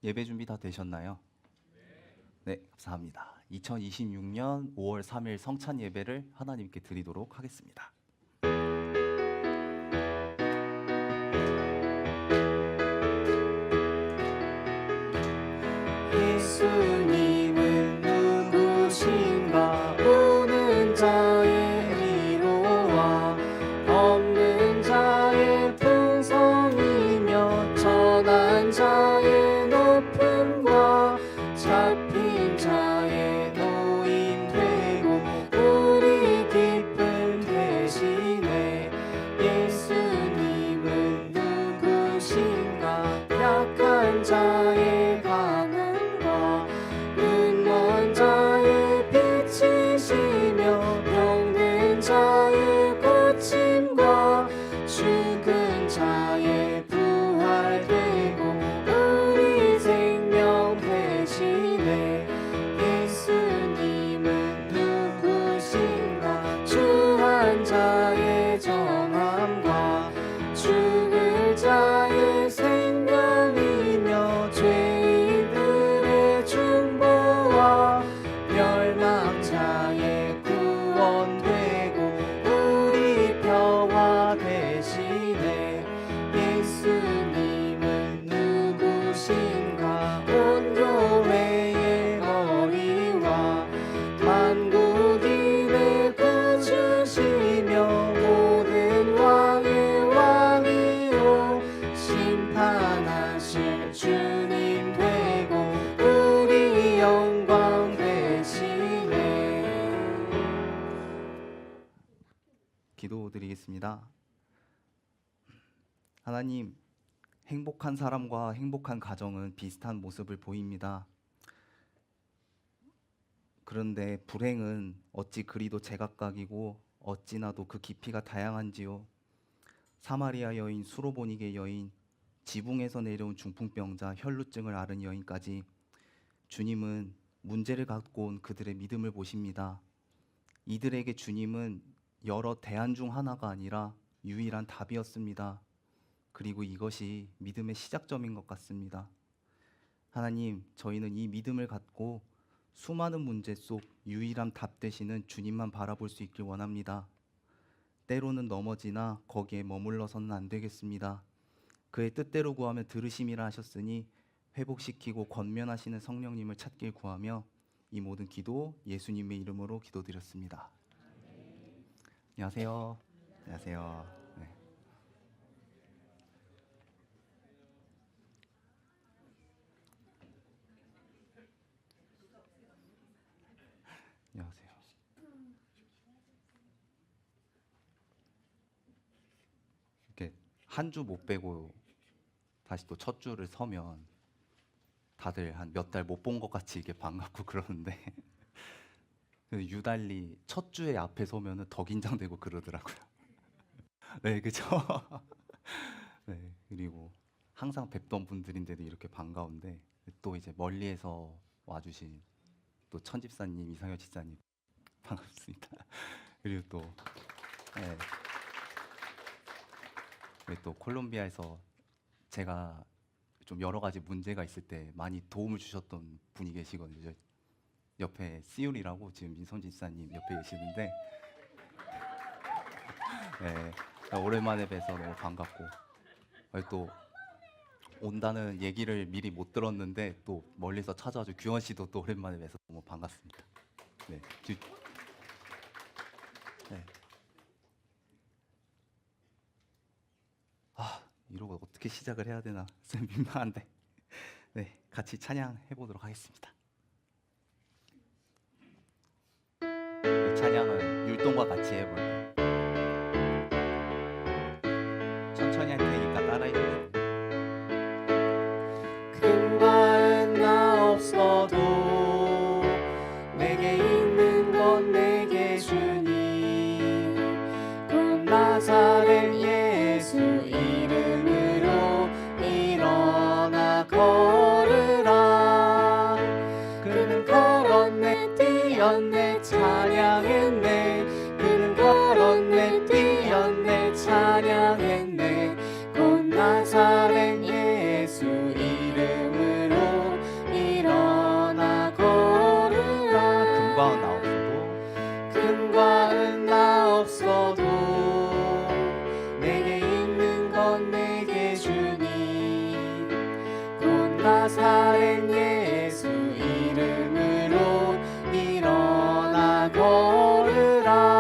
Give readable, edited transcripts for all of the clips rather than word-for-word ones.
예배 준비 다 되셨나요? 네, 감사합니다. 2026년 5월 3일 성찬 예배를 하나님께 드리도록 하겠습니다. 예수님은 누구신가? 오는 자의 위로와 없는 자의 풍성이며 천한 자의 높음과 잡힌 자의 노임 되고 우리 기쁨 대신에 예수님은 누구신가? 약한 자의 강함과 눈먼 자의 빛이시며 병든 자의 고침과 죽은 자의 부활되고 우리 생명 대신에 예수님은 누구신가? 주한 자의 정함과 죽을 자의 생명이며 죄인들의 중보와 멸망자의 구원되고 우리 평화 대신에 예수님은 누구신가? 온 교회의 머리와 만국인의 구주시며 모든 왕의 왕이요 심판하실 주님 되고 우리 영광 되시네. 기도드리겠습니다. 하나님, 행복한 사람과 행복한 가정은 비슷한 모습을 보입니다. 그런데 불행은 어찌 그리도 제각각이고 어찌나도 그 깊이가 다양한지요. 사마리아 여인, 수로보니게 여인, 지붕에서 내려온 중풍병자, 혈루증을 앓은 여인까지 주님은 문제를 갖고 온 그들의 믿음을 보십니다. 이들에게 주님은 여러 대안 중 하나가 아니라 유일한 답이었습니다. 그리고 이것이 믿음의 시작점인 것 같습니다. 하나님, 저희는 이 믿음을 갖고 수많은 문제 속 유일한 답 되시는 주님만 바라볼 수 있길 원합니다. 때로는 넘어지나 거기에 머물러서는 안 되겠습니다. 그의 뜻대로 구하면 들으심이라 하셨으니 회복시키고 권면하시는 성령님을 찾길 구하며 이 모든 기도 예수님의 이름으로 기도드렸습니다. 안녕하세요. 안녕하세요. 네. 안녕하세요. 이렇게 한 주 못 빼고 다시 또 첫 주를 서면 다들 한 몇 달 못 본 것 같이 이렇게 반갑고 그러는데 유달리 첫 주에 앞에 서면은 더 긴장되고 그러더라고요. 네, 그죠? 네, 그리고 항상 뵙던 분들인데도 이렇게 반가운데 또 이제 멀리에서 와주신 또 천집사님, 이상현 집사님 반갑습니다. 그리고 또 네, 그리고 또 콜롬비아에서 제가 좀 여러 가지 문제가 있을 때 많이 도움을 주셨던 분이 계시거든요. 옆에 시울이라고 지금 민선 집사님 옆에 계시는데 네, 오랜만에 뵈서 너무 반갑고 또 온다는 얘기를 미리 못 들었는데 또 멀리서 찾아와서 규원 씨도 또 오랜만에 뵈서 너무 반갑습니다. 네, 네. 이러고 어떻게 시작을 해야 되나 좀 민망한데 네, 같이 찬양해 보도록 하겠습니다. 이 찬양은 율동과 같이 해볼게요. 천천히 할 테니까 따라해 주세요. 큰 바은 나 없어도 내게 있는 건 내게 주니 곧 나사렛 예수 이름으로 일어나 걸으라. 그는 걸었네 뛰었네 찬양했네. 그는 걸었네 뛰었네 찬양했네. 곧 나사렛 예수 이름으로 나사렛 예수 이름으로 일어나 걸으라.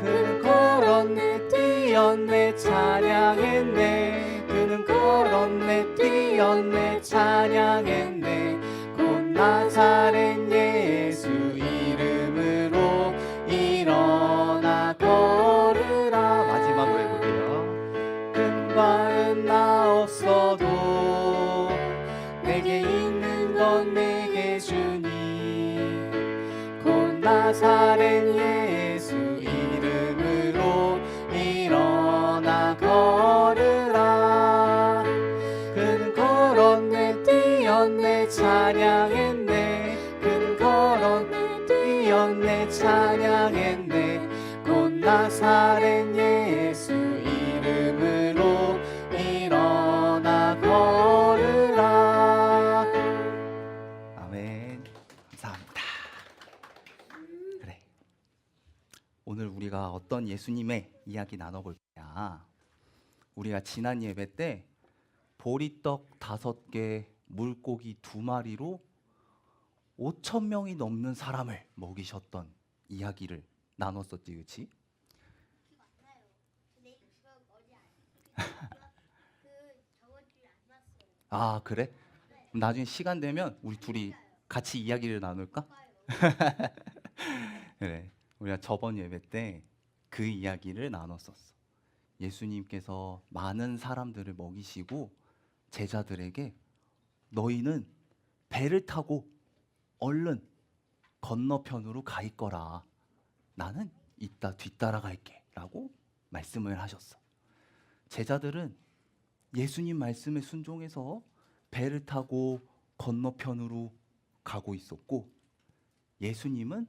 그는 걸었네 뛰었네 찬양했네. 그는 걸었네 뛰었네 찬양했네. 곧 나사렛 예수 이름으로 일어나 걸으라. 마지막으로 해볼게요. 금과은 나 없어도 내게 있는 건 내게 주니. 곧 나사렛 예수 이름으로 일어나 걸으라. 그는 걸었네 뛰었네 찬양했네. 그는 걸었네 뛰었네 찬양했네. 곧 나사렛 예수 이름으로 일어나 걸으라. 아멘. 감사합니다. 그래. 오늘 우리가 어떤 예수님의 이야기 나눠볼 거야. 우리가 지난 예배 때 보리떡 5개, 물고기 2마리로 5,000명이 넘는 사람을 먹이셨던 이야기를 나눴었지, 그렇지? 아, 그래? 그럼 나중에 시간 되면 우리 둘이 같이 이야기를 나눌까? 그래. 우리가 저번 예배 때 그 이야기를 나눴었어. 예수님께서 많은 사람들을 먹이시고 제자들에게 너희는 배를 타고 얼른 건너편으로 가 있거라. 나는 이따 뒤따라갈게 라고 말씀을 하셨어. 제자들은 예수님 말씀에 순종해서 배를 타고 건너편으로 가고 있었고, 예수님은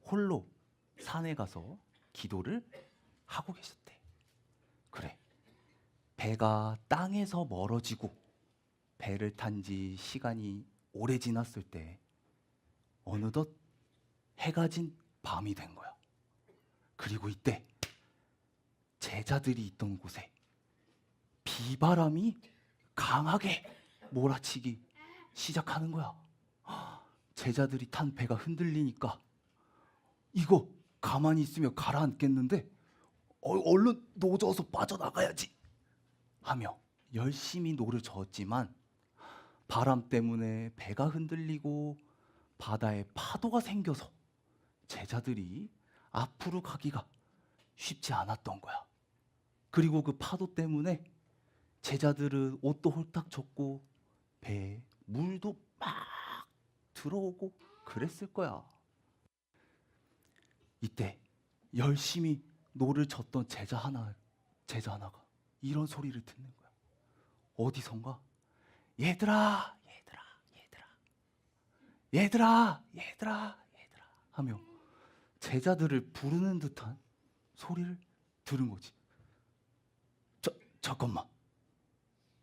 홀로 산에 가서 기도를 하고 계셨대. 그래. 배가 땅에서 멀어지고 배를 탄 지 시간이 오래 지났을 때 어느덧 해가 진 밤이 된 거야. 그리고 이때 제자들이 있던 곳에 비바람이 강하게 몰아치기 시작하는 거야. 제자들이 탄 배가 흔들리니까 이거 가만히 있으면 가라앉겠는데 얼른 노져서 빠져나가야지 하며 열심히 노를 저었지만 바람 때문에 배가 흔들리고 바다에 파도가 생겨서 제자들이 앞으로 가기가 쉽지 않았던 거야. 그리고 그 파도 때문에 제자들은 옷도 홀딱 젖고 배에 물도 막 들어오고 그랬을 거야. 이때 열심히 노를 젓던 제자 하나가 이런 소리를 듣는 거야. 어디선가 얘들아 얘들아 얘들아 얘들아 얘들아 얘들아 하며 제자들을 부르는 듯한 소리를 들은 거지. 잠깐만,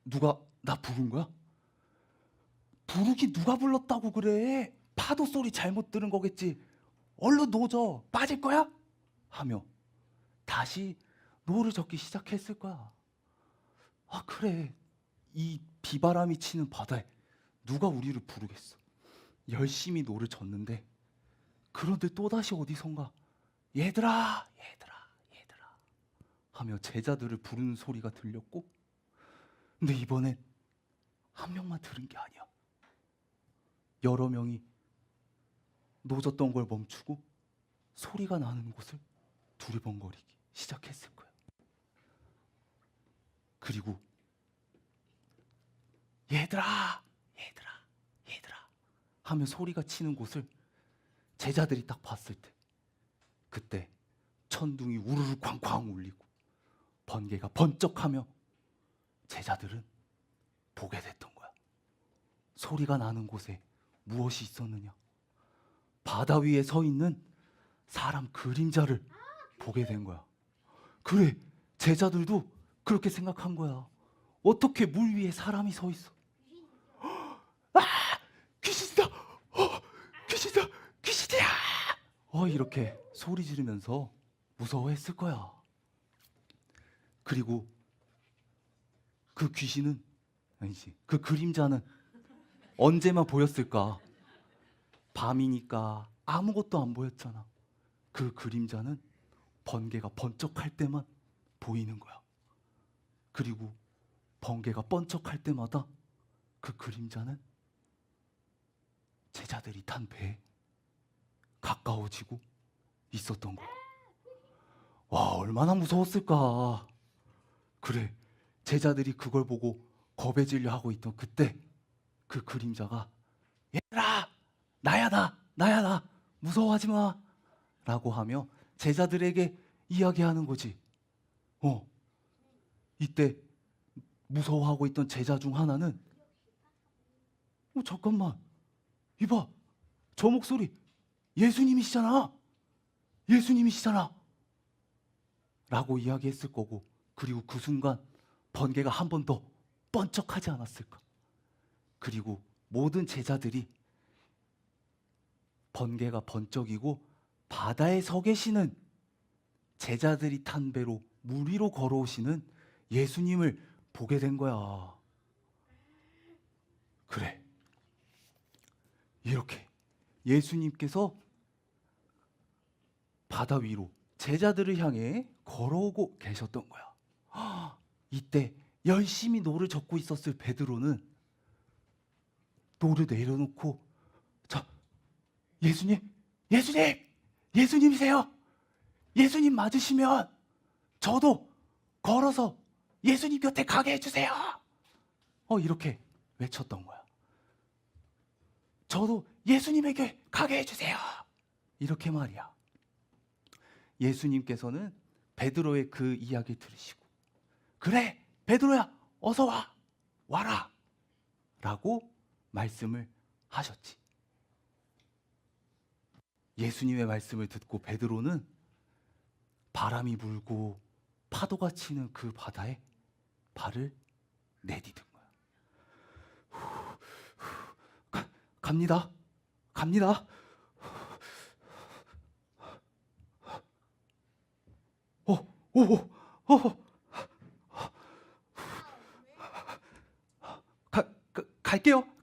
누가 나 부른 거야? 부르기 누가 불렀다고 그래? 파도 소리 잘못 들은 거겠지. 얼른 노져 빠질 거야? 하며 다시 노를 젓기 시작했을 거야. 아, 그래. 이 비바람이 치는 바다에 누가 우리를 부르겠어. 열심히 노를 젓는데 그런데 또다시 어디선가 얘들아 얘들아 얘들아 하며 제자들을 부르는 소리가 들렸고, 근데 이번엔 한 명만 들은 게 아니야. 여러 명이 노젓던 걸 멈추고 소리가 나는 곳을 두리번거리기 시작했을 거야. 그리고 얘들아 얘들아 얘들아 하며 소리가 치는 곳을 제자들이 딱 봤을 때, 그때 천둥이 우르르 쾅쾅 울리고 번개가 번쩍하며 제자들은 보게 됐던 거야. 소리가 나는 곳에 무엇이 있었느냐? 바다 위에 서 있는 사람 그림자를 보게 된 거야. 그래, 제자들도 그렇게 생각한 거야. 어떻게 물 위에 사람이 서 있어? 아! 귀신이다! 귀신이다! 귀신이야! 이렇게 소리 지르면서 무서워했을 거야. 그리고 그 귀신은 아니지. 그 그림자는 언제만 보였을까? 밤이니까 아무것도 안 보였잖아. 그 그림자는 번개가 번쩍할 때만 보이는 거야. 그리고 번개가 번쩍할 때마다 그 그림자는 제자들이 탄 배에 가까워지고 있었던 거야. 와, 얼마나 무서웠을까. 그래, 제자들이 그걸 보고 겁에 질려 하고 있던 그때 그 그림자가 얘들아, 나야 나 무서워하지 마 라고 하며 제자들에게 이야기하는 거지. 이때 무서워하고 있던 제자 중 하나는 잠깐만, 이봐, 저 목소리 예수님이시잖아 라고 이야기했을 거고, 그리고 그 순간 번개가 한 번 더 번쩍하지 않았을까. 그리고 모든 제자들이 번개가 번쩍이고 바다에 서 계시는 제자들이 탄 배로 물 위로 걸어오시는 예수님을 보게 된 거야. 그래, 이렇게 예수님께서 바다 위로 제자들을 향해 걸어오고 계셨던 거야. 이때 열심히 노를 젓고 있었을 베드로는 노를 내려놓고, 자, 예수님이세요. 예수님 맞으시면 저도 걸어서 예수님 곁에 가게 해주세요. 이렇게 외쳤던 거야. 저도 예수님에게 가게 해주세요. 이렇게 말이야. 예수님께서는 베드로의 그 이야기를 들으시고, 그래, 베드로야, 어서 와라 라고 말씀을 하셨지. 예수님의 말씀을 듣고 베드로는 바람이 불고 파도가 치는 그 바다에 발을 내디딘 거야. 갑니다.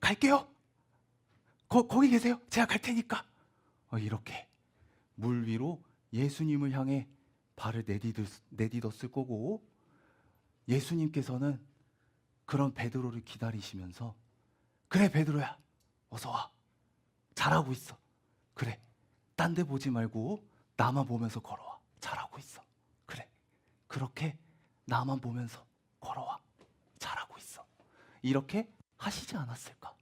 갈게요. 거기 계세요. 제가 갈 테니까. 이렇게 물 위로 예수님을 향해 발을 내딛었을 거고, 예수님께서는 그런 베드로를 기다리시면서, 그래, 베드로야, 어서 와. 잘하고 있어. 그래, 딴 데 보지 말고 나만 보면서 걸어와. 잘하고 있어. 그래, 그렇게 나만 보면서 걸어와. 잘하고 있어. 이렇게 하시지 않았을까?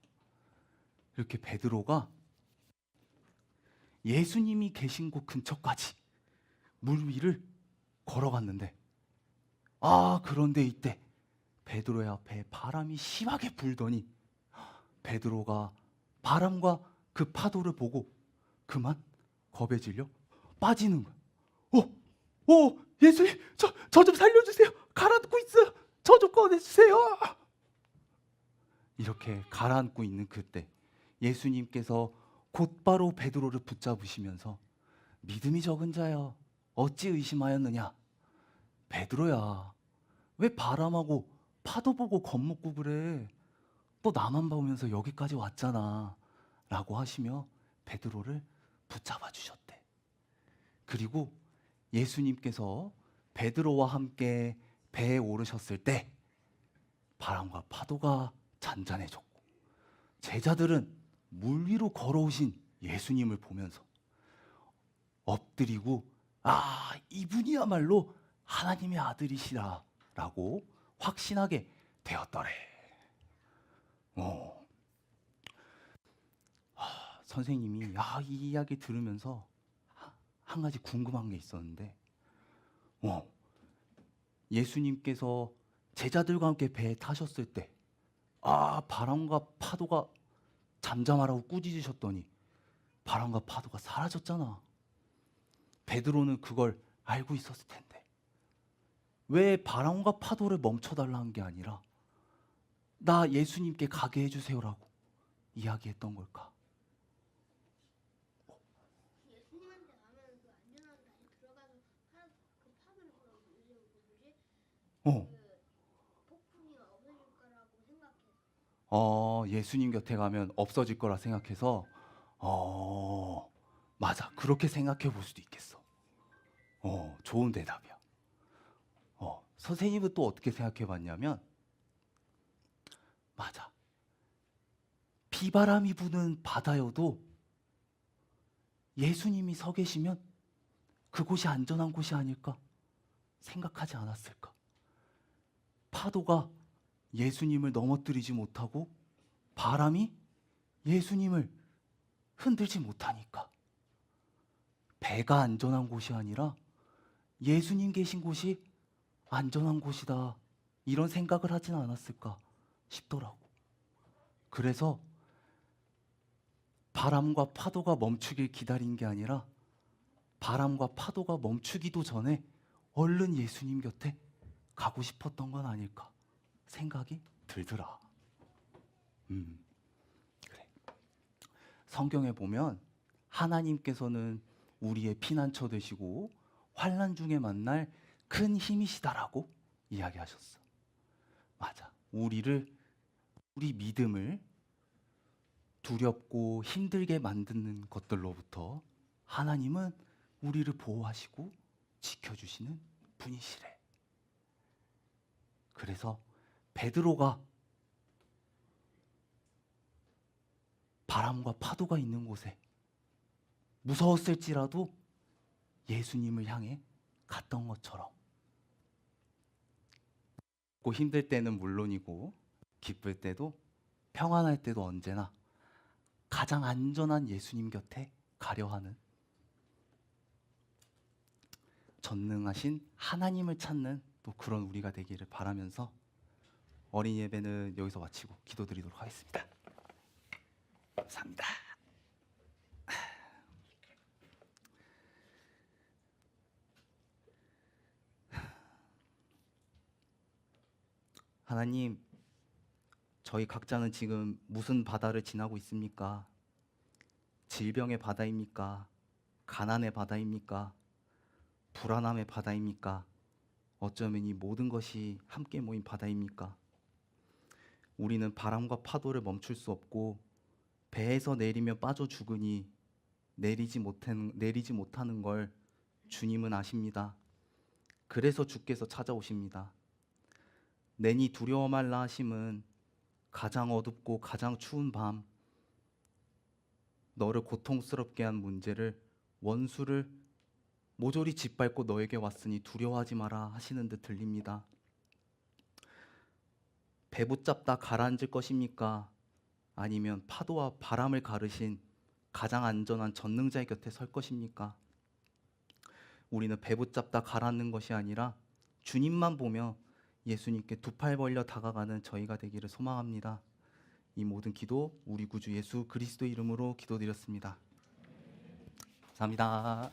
이렇게 베드로가 예수님이 계신 곳 근처까지 물 위를 걸어갔는데, 그런데 이때 베드로의 앞에 바람이 심하게 불더니 베드로가 바람과 그 파도를 보고 그만 겁에 질려 빠지는 거야. 예수님, 저 좀 살려주세요. 가라앉고 있어요. 저 좀 꺼내주세요. 이렇게 가라앉고 있는 그때 예수님께서 곧바로 베드로를 붙잡으시면서, 믿음이 적은 자여, 어찌 의심하였느냐. 베드로야, 왜 바람하고 파도 보고 겁먹고 그래. 또 나만 보면서 여기까지 왔잖아 라고 하시며 베드로를 붙잡아 주셨대. 그리고 예수님께서 베드로와 함께 배에 오르셨을 때 바람과 파도가 잔잔해졌고, 제자들은 물 위로 걸어오신 예수님을 보면서 엎드리고, 이분이야말로 하나님의 아들이시라 라고 확신하게 되었더래. 선생님이 이 이야기 들으면서 한 가지 궁금한 게 있었는데, 예수님께서 제자들과 함께 배에 타셨을 때 바람과 파도가 잠잠하라고 꾸짖으셨더니 바람과 파도가 사라졌잖아. 베드로는 그걸 알고 있었을 텐데 왜 바람과 파도를 멈춰달라는 게 아니라 나 예수님께 가게 해주세요라고 이야기했던 걸까? 예수님한테 가면 그 안전하게 다시 들어가서 그 파도를 뭐지? 어. 그 폭풍이 없어질 거라고 생각해. 예수님 곁에 가면 없어질 거라 생각해서 맞아. 그렇게 생각해 볼 수도 있겠어. 좋은 대답이야. 선생님은 또 어떻게 생각해 봤냐면 맞아. 비바람이 부는 바다여도 예수님이 서 계시면 그곳이 안전한 곳이 아닐까 생각하지 않았을까? 파도가 예수님을 넘어뜨리지 못하고 바람이 예수님을 흔들지 못하니까 배가 안전한 곳이 아니라 예수님 계신 곳이 안전한 곳이다. 이런 생각을 하진 않았을까 싶더라고. 그래서 바람과 파도가 멈추길 기다린 게 아니라 바람과 파도가 멈추기도 전에 얼른 예수님 곁에 가고 싶었던 건 아닐까 생각이 들더라. 그래. 성경에 보면 하나님께서는 우리의 피난처 되시고 환난 중에 만날 큰 힘이시다라고 이야기하셨어. 맞아. 우리 믿음을 두렵고 힘들게 만드는 것들로부터 하나님은 우리를 보호하시고 지켜주시는 분이시래. 그래서 베드로가 바람과 파도가 있는 곳에 무서웠을지라도 예수님을 향해 갔던 것처럼 힘들 때는 물론이고 기쁠 때도 평안할 때도 언제나 가장 안전한 예수님 곁에 가려 하는 전능하신 하나님을 찾는 또 그런 우리가 되기를 바라면서 어린이 예배는 여기서 마치고 기도드리도록 하겠습니다. 감사합니다. 하나님, 저희 각자는 지금 무슨 바다를 지나고 있습니까? 질병의 바다입니까? 가난의 바다입니까? 불안함의 바다입니까? 어쩌면 이 모든 것이 함께 모인 바다입니까? 우리는 바람과 파도를 멈출 수 없고 배에서 내리며 빠져 죽으니 내리지 못하는 걸 주님은 아십니다. 그래서 주께서 찾아오십니다. 내니 두려워 말라 하심은 가장 어둡고 가장 추운 밤, 너를 고통스럽게 한 문제를, 원수를 모조리 짓밟고 너에게 왔으니 두려워하지 마라 하시는 듯 들립니다. 배 붙잡다 가라앉을 것입니까? 아니면 파도와 바람을 가르신 가장 안전한 전능자의 곁에 설 것입니까? 우리는 배 붙잡다 가라앉는 것이 아니라 주님만 보며 예수님께 두 팔 벌려 다가가는 저희가 되기를 소망합니다. 이 모든 기도 우리 구주 예수 그리스도 이름으로 기도드렸습니다. 감사합니다.